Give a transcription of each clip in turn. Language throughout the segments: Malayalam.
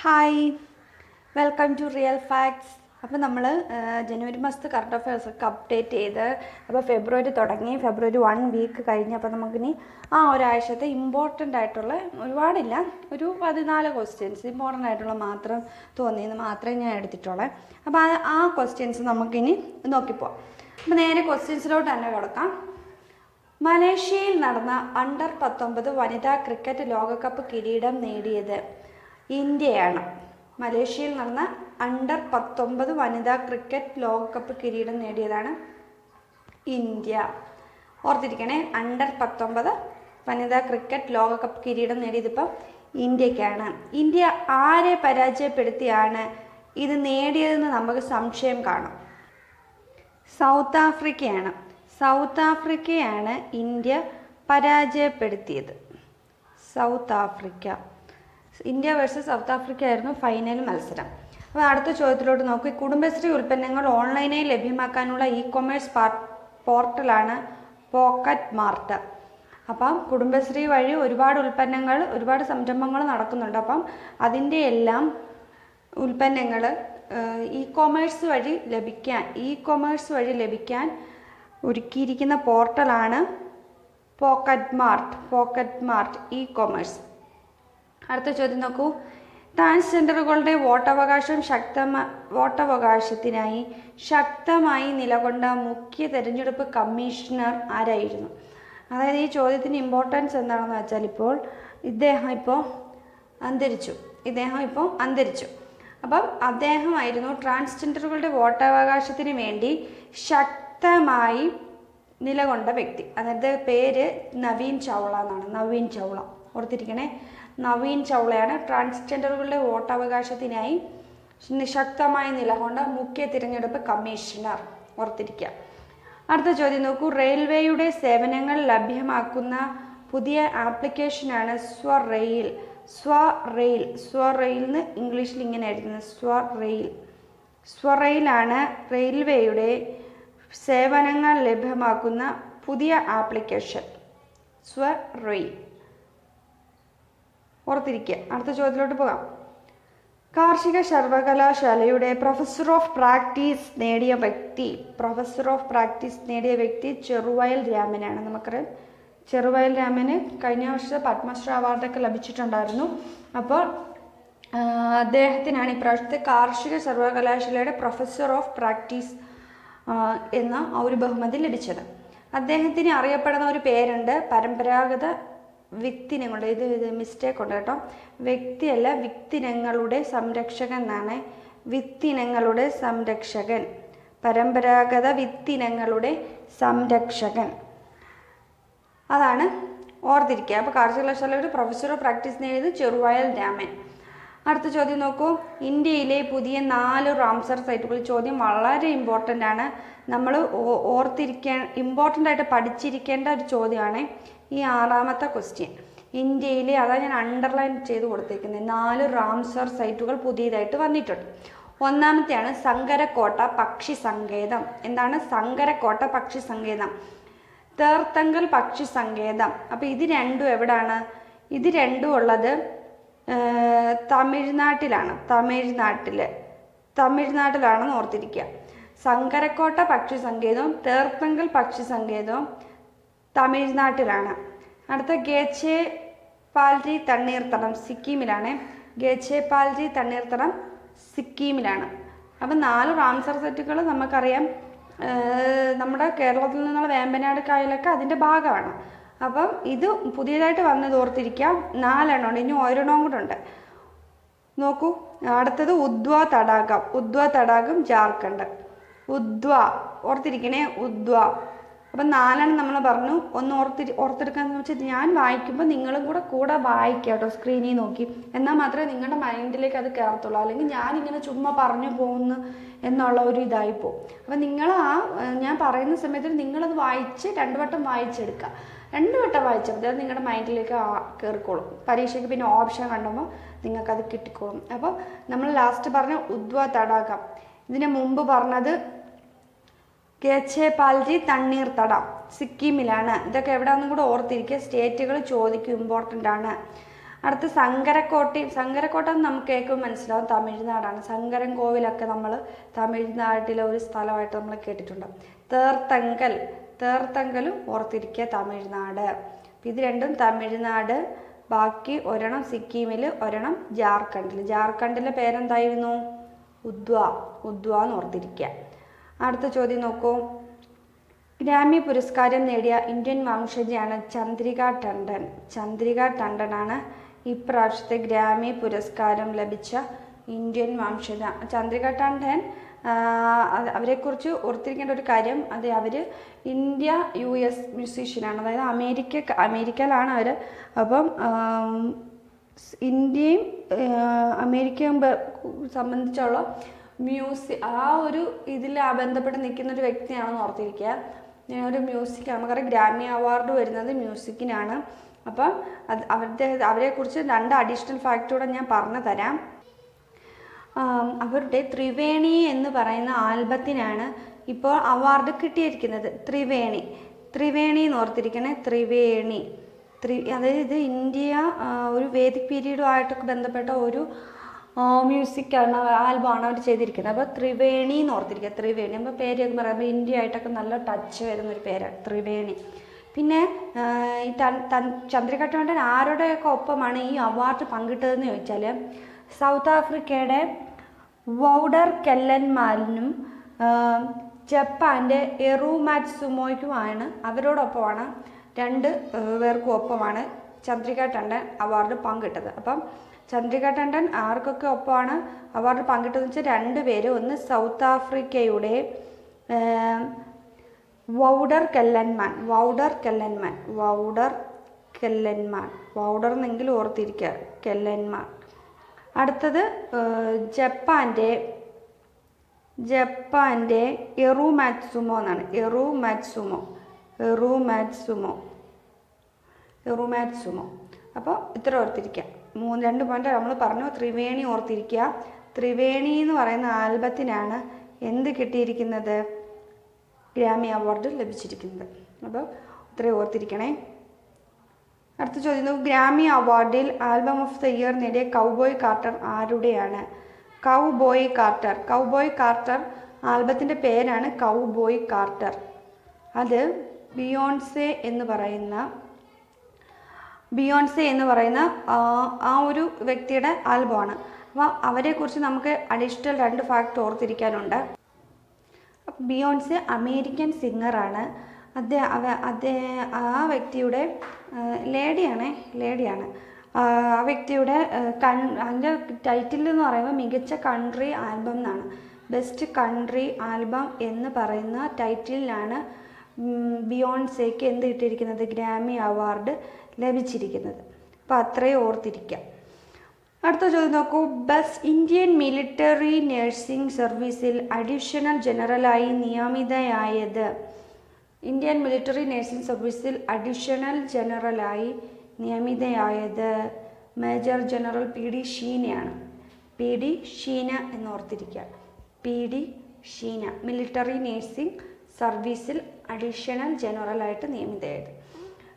Hi, welcome to real facts. അപ്പോൾ നമ്മൾ ജനുവരി മാസത്തെ കറണ്ട് അഫയേഴ്സൊക്കെ അപ്ഡേറ്റ് ചെയ്ത് അപ്പോൾ ഫെബ്രുവരി തുടങ്ങി. ഫെബ്രുവരി 1 വീക്ക് കഴിഞ്ഞ് അപ്പോൾ നമുക്കിനി ഒരാഴ്ചത്തെ ഇമ്പോർട്ടൻ്റ് ആയിട്ടുള്ള ഒരുപാടില്ല, ഒരു 14 ക്വസ്റ്റ്യൻസ് ഇമ്പോർട്ടൻ്റ് ആയിട്ടുള്ള മാത്രം തോന്നിയെന്ന് മാത്രമേ ഞാൻ എടുത്തിട്ടുള്ളൂ. അപ്പോൾ ആ ക്വസ്റ്റ്യൻസ് നമുക്കിനി നോക്കിപ്പോവാം. അപ്പോൾ നേരെ ക്വസ്റ്റ്യൻസിലോട്ട് തന്നെ കിടക്കാം. മലേഷ്യയിൽ നടന്ന അണ്ടർ 19 വനിതാ ക്രിക്കറ്റ് ലോകകപ്പ് കിരീടം നേടിയത് ഇന്ത്യയാണ്. മലേഷ്യയിൽ നടന്ന അണ്ടർ 19 വനിതാ ക്രിക്കറ്റ് ലോകകപ്പ് കിരീടം നേടിയതാണ് ഇന്ത്യ. ഓർത്തിരിക്കണേ, അണ്ടർ 19 വനിതാ ക്രിക്കറ്റ് ലോകകപ്പ് കിരീടം നേടിയതിപ്പോൾ ഇന്ത്യക്കാണ്. ഇന്ത്യ ആരെ പരാജയപ്പെടുത്തിയാണ് ഇത് നേടിയതെന്ന് നമുക്ക് സംശയം കാണും. സൗത്ത് ആഫ്രിക്കയാണ് ഇന്ത്യ പരാജയപ്പെടുത്തിയത്. South Africa, India versus south Africa ആയിരുന്നു ഫൈനൽ മത്സരം. അപ്പോൾ അടുത്ത ചോദ്യത്തിലോട്ട് നോക്കൂ. കുടുംബശ്രീ ഉൽപ്പന്നങ്ങൾ ഓൺലൈനായി ലഭ്യമാക്കാനുള്ള ഇ-കൊമേഴ്സ് പോർട്ടലാണ് പോക്കറ്റ് മാർട്ട്. അപ്പം കുടുംബശ്രീ വഴി ഒരുപാട് ഉൽപ്പന്നങ്ങൾ, ഒരുപാട് സംരംഭങ്ങൾ നടക്കുന്നുണ്ട്. അപ്പം അതിൻ്റെ എല്ലാം ഉൽപ്പന്നങ്ങൾ ഇ-കൊമേഴ്സ് വഴി ലഭിക്കാൻ ഒരുക്കിയിരിക്കുന്ന പോർട്ടലാണ് പോക്കറ്റ് മാർട്ട് ഇ-കൊമേഴ്സ്. അടുത്ത ചോദ്യം നോക്കൂ. ട്രാൻസ്ജെൻഡറുകളുടെ വോട്ടവകാശത്തിനായി ശക്തമായി നിലകൊണ്ട മുഖ്യ തെരഞ്ഞെടുപ്പ് കമ്മീഷണർ ആരായിരുന്നു? അതായത് ഈ ചോദ്യത്തിന് ഇമ്പോർട്ടൻസ് എന്താണെന്ന് വെച്ചാൽ ഇദ്ദേഹം ഇപ്പോൾ അന്തരിച്ചു. അപ്പം അദ്ദേഹമായിരുന്നു ട്രാൻസ്ജെൻഡറുകളുടെ വോട്ടവകാശത്തിന് വേണ്ടി ശക്തമായി നിലകൊണ്ട വ്യക്തി. അതായത് പേര് നവീൻ ചൗള എന്നാണ്. നവീൻ ചൗള ഓർത്തിരിക്കണേ. നവീൻ ചൗളയാണ് ട്രാൻസ്ജെൻഡറുകളുടെ വോട്ടവകാശത്തിനായി ശക്തമായി നിലകൊണ്ട മുഖ്യ തിരഞ്ഞെടുപ്പ് കമ്മീഷണർ. ഓർത്തിരിക്കുക. അടുത്ത ചോദ്യം നോക്കൂ. റെയിൽവേയുടെ സേവനങ്ങൾ ലഭ്യമാക്കുന്ന പുതിയ ആപ്ലിക്കേഷനാണ് സ്വറെയിൽ. സ്വറെയിൽ ഇംഗ്ലീഷിൽ ഇങ്ങനെ എഴുതുന്നത് സ്വറെയിലാണ് റെയിൽവേയുടെ സേവനങ്ങൾ ലഭ്യമാക്കുന്ന പുതിയ ആപ്ലിക്കേഷൻ. സ്വറെയിൽ ഓർത്തിരിക്കുക. അടുത്ത ചോദ്യത്തിലോട്ട് പോകാം. കാർഷിക സർവകലാശാലയുടെ പ്രൊഫസർ ഓഫ് പ്രാക്ടീസ് നേടിയ വ്യക്തി ചെറുവയൽ രാമനാണ്. നമുക്കറിയാം, ചെറുവയൽ രാമന് കഴിഞ്ഞ വർഷം പത്മശ്രീ അവാർഡൊക്കെ ലഭിച്ചിട്ടുണ്ടായിരുന്നു. അപ്പോൾ അദ്ദേഹത്തിനാണ് ഇപ്രാവശ്യത്തെ കാർഷിക സർവകലാശാലയുടെ പ്രൊഫസർ ഓഫ് പ്രാക്ടീസ് എന്ന ഒരു ബഹുമതി ലഭിച്ചത്. അദ്ദേഹത്തിന് അറിയപ്പെടുന്ന ഒരു പേരുണ്ട്, പരമ്പരാഗത വിത്തിനങ്ങളുടെ, ഇത് മിസ്റ്റേക്ക് ഉണ്ട് കേട്ടോ, വ്യക്തിയല്ല, വിത്തിനങ്ങളുടെ സംരക്ഷകൻ എന്നാണ്. വിത്തിനങ്ങളുടെ സംരക്ഷകൻ, പരമ്പരാഗത വിത്തിനങ്ങളുടെ സംരക്ഷകൻ, അതാണ് ഓർത്തിരിക്കുക. അപ്പോൾ കാർഷിക കലാശാലയുടെ പ്രൊഫസർ ഓഫ് പ്രാക്ടീസ് നേടിയത് ചെറുവയൽ രാമൻ. അടുത്ത ചോദ്യം നോക്കൂ. ഇന്ത്യയിലെ പുതിയ 4 റാംസർ സൈറ്റുകൾ. ചോദ്യം വളരെ ഇമ്പോർട്ടൻ്റ് ആണ്. നമ്മൾ ഇമ്പോർട്ടൻ്റ് ആയിട്ട് പഠിച്ചിരിക്കേണ്ട ഒരു ചോദ്യമാണ് ഈ 6ാമത്തെ ക്വസ്റ്റ്യൻ. ഇന്ത്യയിലെ, അതാണ് ഞാൻ അണ്ടർലൈൻ ചെയ്ത് കൊടുത്തേക്കുന്നത്, 4 റാംസർ സൈറ്റുകൾ പുതിയതായിട്ട് വന്നിട്ടുണ്ട്. ഒന്നാമത്തെയാണ് സങ്കരക്കോട്ട പക്ഷി സങ്കേതം. എന്താണ് സങ്കരക്കോട്ട പക്ഷി സങ്കേതം? തേർത്തങ്കൽ പക്ഷി സങ്കേതം. അപ്പോൾ ഇത് രണ്ടും എവിടാണ്? ഇത് രണ്ടും ഉള്ളത് തമിഴ്നാട്ടിലാണെന്ന് ഓർത്തിരിക്കുക. സങ്കരക്കോട്ട പക്ഷി സങ്കേതവും തേർത്തങ്കൽ പക്ഷി സങ്കേതവും തമിഴ്നാട്ടിലാണ്. അടുത്ത ഗേച്ചേപാൽജി തണ്ണീർത്തടം സിക്കിമിലാണ്. അപ്പം 4 റാംസർ സൈറ്റുകൾ നമുക്കറിയാം. നമ്മുടെ കേരളത്തിൽ നിന്നുള്ള വേമ്പനാട് കായലൊക്കെ അതിൻ്റെ ഭാഗമാണ്. അപ്പം ഇത് പുതിയതായിട്ട് വന്നത് ഓർത്തിരിക്കാം. 4 എണ്ണം ഉണ്ട്, ഇനി 1 എണ്ണം കൂടെ ഉണ്ട്. നോക്കൂ. അടുത്തത് ഉദ്വ തടാകം ജാർഖണ്ഡ്. ഓർത്തിരിക്കണേ, അപ്പം 4 എണ്ണം നമ്മൾ പറഞ്ഞു. ഒന്ന് ഓർത്തെടുക്കാന്ന് വെച്ചാൽ ഞാൻ വായിക്കുമ്പോൾ നിങ്ങളും കൂടെ വായിക്കുക കേട്ടോ, സ്ക്രീനിൽ നോക്കി. എന്നാൽ മാത്രമേ നിങ്ങളുടെ മൈൻഡിലേക്ക് അത് കയറത്തുള്ളൂ. അല്ലെങ്കിൽ ഞാനിങ്ങനെ ചുമ്മാ പറഞ്ഞു പോകുന്നു എന്നുള്ള ഒരു ഇതായിപ്പോവും. അപ്പം നിങ്ങൾ ഞാൻ പറയുന്ന സമയത്ത് നിങ്ങളത് വായിച്ച് 2 വട്ടം വായിച്ചെടുക്കുക. 2 വട്ടം വായിച്ചാൽ മതി, അത് നിങ്ങളുടെ മൈൻഡിലേക്ക് കയറിക്കോളും. പരീക്ഷയ്ക്ക് പിന്നെ ഓപ്ഷൻ കണ്ടുമ്പോൾ നിങ്ങൾക്കത് കിട്ടിക്കോളും. അപ്പോൾ നമ്മൾ ലാസ്റ്റ് പറഞ്ഞ ഉദ്വ തടാകം, ഇതിന് മുമ്പ് പറഞ്ഞത് ഗേച്ചേപാൽജി തണ്ണീർത്തടം സിക്കിമിലാണ്. ഇതൊക്കെ എവിടെയാണെന്നും കൂടെ ഓർത്തിരിക്കുക. സ്റ്റേറ്റുകൾ ചോദിക്കും, ഇമ്പോർട്ടൻ്റ് ആണ്. അടുത്ത് സങ്കരക്കോട്ട നമുക്ക് കേൾക്കുമ്പോൾ മനസ്സിലാവും തമിഴ്നാടാണ്. സങ്കരൻ കോവിലൊക്കെ നമ്മൾ തമിഴ്നാട്ടിലെ ഒരു സ്ഥലമായിട്ട് നമ്മൾ കേട്ടിട്ടുണ്ട്. തേർത്തങ്കലും ഓർത്തിരിക്കുക, തമിഴ്നാട്. ഇത് രണ്ടും തമിഴ്നാട്, ബാക്കി ഒരെണ്ണം സിക്കിമിൽ, ഒരെണ്ണം ജാർഖണ്ഡിലെ പേരെന്തായിരുന്നു? ഉദ്വ എന്ന് ഓർത്തിരിക്കുക. അടുത്ത ചോദ്യം നോക്കൂ. ഗ്രാമി പുരസ്കാരം നേടിയ ഇന്ത്യൻ വംശജയാണ് ചന്ദ്രിക ടണ്ടനാണ് ഇപ്രാവശ്യത്തെ ഗ്രാമി പുരസ്കാരം ലഭിച്ച ഇന്ത്യൻ വംശജ. ചന്ദ്രിക ടണ്ടൻ അവരെക്കുറിച്ച് ഓർത്തിരിക്കേണ്ട ഒരു കാര്യം, അവർ ഇന്ത്യ US മ്യൂസീഷ്യനാണ്. അതായത് അമേരിക്കയിലാണ് അവർ. അപ്പം ഇന്ത്യയും അമേരിക്കയും സംബന്ധിച്ചുള്ള ആ ഒരു ഇതിൽ ബന്ധപ്പെട്ട് നിൽക്കുന്ന ഒരു വ്യക്തിയാണെന്ന് ഓർത്തിരിക്കുക. ഒരു മ്യൂസിക്, നമുക്കറിയാം ഗ്രാമി അവാർഡ് വരുന്നത് മ്യൂസിക്കിനാണ്. അപ്പം അവരെക്കുറിച്ച് 2 അഡീഷണൽ ഫാക്ട് കൂടെ ഞാൻ പറഞ്ഞു തരാം. അവരുടെ ത്രിവേണി എന്ന് പറയുന്ന ആൽബത്തിനാണ് ഇപ്പോൾ അവാർഡ് കിട്ടിയിരിക്കുന്നത്. ത്രിവേണി എന്ന് ഓർത്തിരിക്കണേ. അതായത് ഇത് ഇന്ത്യ ഒരു വേദിക് പീരീഡുമായിട്ടൊക്കെ ബന്ധപ്പെട്ട ഒരു മ്യൂസിക്കാണ്, ആൽബമാണ് അവർ ചെയ്തിരിക്കുന്നത്. അപ്പോൾ ത്രിവേണി എന്ന് ഓർത്തിരിക്കുക. ത്രിവേണി അപ്പോൾ പേര് പറയുമ്പോൾ ഇന്ത്യ ആയിട്ടൊക്കെ നല്ല ടച്ച് വരുന്നൊരു പേരാണ് ത്രിവേണി. പിന്നെ ഈ ചന്ദ്രിക ടണ്ടൻ ആരുടെയൊക്കെ ഒപ്പമാണ് ഈ അവാർഡ് പങ്കിട്ടതെന്ന് ചോദിച്ചാൽ, സൗത്ത് ആഫ്രിക്കയുടെ വൗഡർ കെല്ലൻമാലിനും ജപ്പാൻ്റെ എറു മാറ്റ്സുമോയ്ക്കുമാണ്, അവരോടൊപ്പമാണ് 2 പേർക്കും ഒപ്പമാണ് ചന്ദ്രിക ടണ്ടൻ അവാർഡ് പങ്കിട്ടത്. അപ്പം ചന്ദ്രിക ടണ്ടൻ ആർക്കൊക്കെ ഒപ്പമാണ് അവാർഡ് പങ്കിട്ടതെന്ന് വെച്ചാൽ 2 പേര്. ഒന്ന് സൗത്ത് ആഫ്രിക്കയുടെ വൗഡർ എന്നെങ്കിലും ഓർത്തിരിക്കുക, കെല്ലന്മാൻ. അടുത്തത് ജപ്പാൻ്റെ എറു മാറ്റ്സുമോ എന്നാണ്. എറു മാറ്റ്സുമോ. അപ്പോൾ ഇത്ര ഓർത്തിരിക്കുക. 2 പോയിന്റ് നമ്മൾ പറഞ്ഞു. ത്രിവേണി ഓർത്തിരിക്കുക. ത്രിവേണി എന്ന് പറയുന്ന ആൽബത്തിനാണ് എന്ത് കിട്ടിയിരിക്കുന്നത്? ഗ്രാമി അവാർഡ് ലഭിച്ചിരിക്കുന്നത്. അപ്പോൾ ഇത്രയും ഓർത്തിരിക്കണേ. അടുത്ത ചോദ്യം, ഗ്രാമി അവാർഡിൽ ആൽബം ഓഫ് ദ ഇയർ നേടിയ കൗബോയ് കാർട്ടർ ആരുടെയാണ്? കൗബോയ് കാർട്ടർ ആൽബത്തിൻ്റെ പേരാണ് കൗബോയ് കാർട്ടർ. അത് ബിയോൺസെ എന്ന് പറയുന്ന ആ ഒരു വ്യക്തിയുടെ ആൽബമാണ്. അപ്പോൾ അവരെക്കുറിച്ച് നമുക്ക് അഡീഷണൽ 2 ഫാക്ട് ഓർത്തിരിക്കാനുണ്ട്. ബിയോൺസെ അമേരിക്കൻ സിംഗറാണ്. ആ വ്യക്തിയുടെ ലേഡിയാണ്. ആ വ്യക്തിയുടെ അതിൻ്റെ ടൈറ്റിൽ എന്ന് പറയുമ്പോൾ മികച്ച കൺട്രി ആൽബം എന്നാണ്. ബെസ്റ്റ് കൺട്രി ആൽബം എന്ന് പറയുന്ന ടൈറ്റിലാണ് ബിയോൺസേക്ക് എന്ത് കിട്ടിയിരിക്കുന്നത്? ഗ്രാമി അവാർഡ് ലഭിച്ചിരിക്കുന്നത്. അപ്പോൾ അത്രയും ഓർത്തിരിക്കാം. അടുത്ത ചോദ്യം നോക്കൂ. ഇന്ത്യൻ മിലിറ്ററി നഴ്സിംഗ് സർവീസിൽ അഡീഷണൽ ജനറലായി നിയമിതയായത്? ഇന്ത്യൻ മിലിറ്ററി നഴ്സിംഗ് സർവീസിൽ അഡീഷണൽ ജനറലായി നിയമിതയായത് മേജർ ജനറൽ PD ഷീനയാണ്. PD ഷീന എന്ന് ഓർത്തിരിക്കുക. PD ഷീന മിലിറ്ററി നഴ്സിംഗ് സർവീസിൽ അഡീഷണൽ ജനറലായിട്ട് നിയമിതയായത്.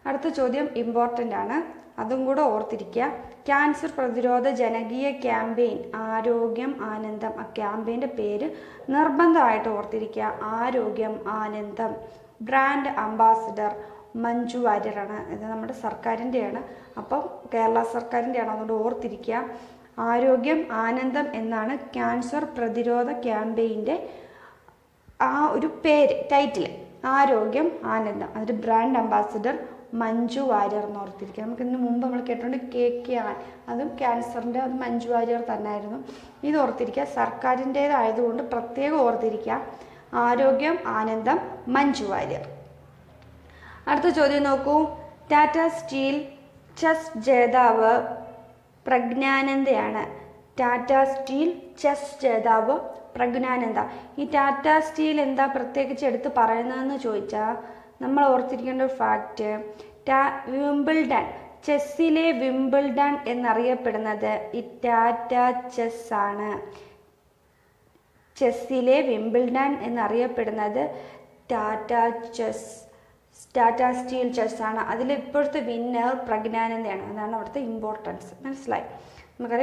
അടുത്ത ചോദ്യം ഇമ്പോർട്ടൻ്റ് ആണ്, അതും കൂടെ ഓർത്തിരിക്കുക. ക്യാൻസർ പ്രതിരോധ ജനകീയ ക്യാമ്പയിൻ ആരോഗ്യം ആനന്ദം. ആ ക്യാമ്പയിൻ്റെ പേര് നിർബന്ധമായിട്ട് ഓർത്തിരിക്കുക. ആരോഗ്യം ആനന്ദം. ബ്രാൻഡ് അംബാസിഡർ മഞ്ജു വാര്യറാണ്. ഇത് നമ്മുടെ സർക്കാരിൻ്റെയാണ്. അപ്പം കേരള സർക്കാരിൻ്റെയാണ്, അതുകൊണ്ട് ഓർത്തിരിക്കുക. ആരോഗ്യം ആനന്ദം എന്നാണ് ക്യാൻസർ പ്രതിരോധ ക്യാമ്പയിൻ്റെ ആ ഒരു പേര്, ടൈറ്റിൽ. ആരോഗ്യം ആനന്ദം. അതിൽ ബ്രാൻഡ് അംബാസിഡർ മഞ്ജു വാര്യർ എന്ന് ഓർത്തിരിക്കുക. നമുക്ക് ഇതിന് മുമ്പ് നമ്മൾ കേട്ടിട്ടുണ്ട് KK ആൻ, അതും ക്യാൻസറിൻ്റെ, അത് മഞ്ജു വാര്യർ തന്നെയായിരുന്നു. ഇത് ഓർത്തിരിക്കുക. സർക്കാരിൻ്റേതായതുകൊണ്ട് പ്രത്യേകം ഓർത്തിരിക്കുക. ആരോഗ്യം ആനന്ദം മഞ്ജു വാര്യർ. അടുത്ത ചോദ്യം നോക്കൂ. ടാറ്റ സ്റ്റീൽ ചെസ് ജേതാവ് പ്രജ്ഞാനന്ദയാണ്. ടാറ്റ സ്റ്റീൽ ചെസ് ജേതാവ് പ്രജ്ഞാനന്ദ. ഈ ടാറ്റ സ്റ്റീൽ എന്താ പ്രത്യേകിച്ച് എടുത്ത് പറയുന്നതെന്ന് ചോദിച്ചാൽ നമ്മൾ ഓർത്തിരിക്കേണ്ട ഒരു ഫാക്റ്റ്, വിംബിൾഡൺ, ചെസ്സിലെ വിംബിൾഡൺ എന്നറിയപ്പെടുന്നത് ഈ ടാറ്റ ചെസ് ആണ്. ചെസ്സിലെ വിംബിൾഡൺ എന്നറിയപ്പെടുന്നത് ടാറ്റ ചെസ് ടാറ്റാ സ്റ്റീൽ ചെസ്സാണ്. അതിൽ ഇപ്പോഴത്തെ വിന്നർ പ്രജ്ഞാനന്ദയാണ്. അതാണ് അവിടുത്തെ ഇമ്പോർട്ടൻസ്. മനസ്സിലായി? നമുക്കറിയാം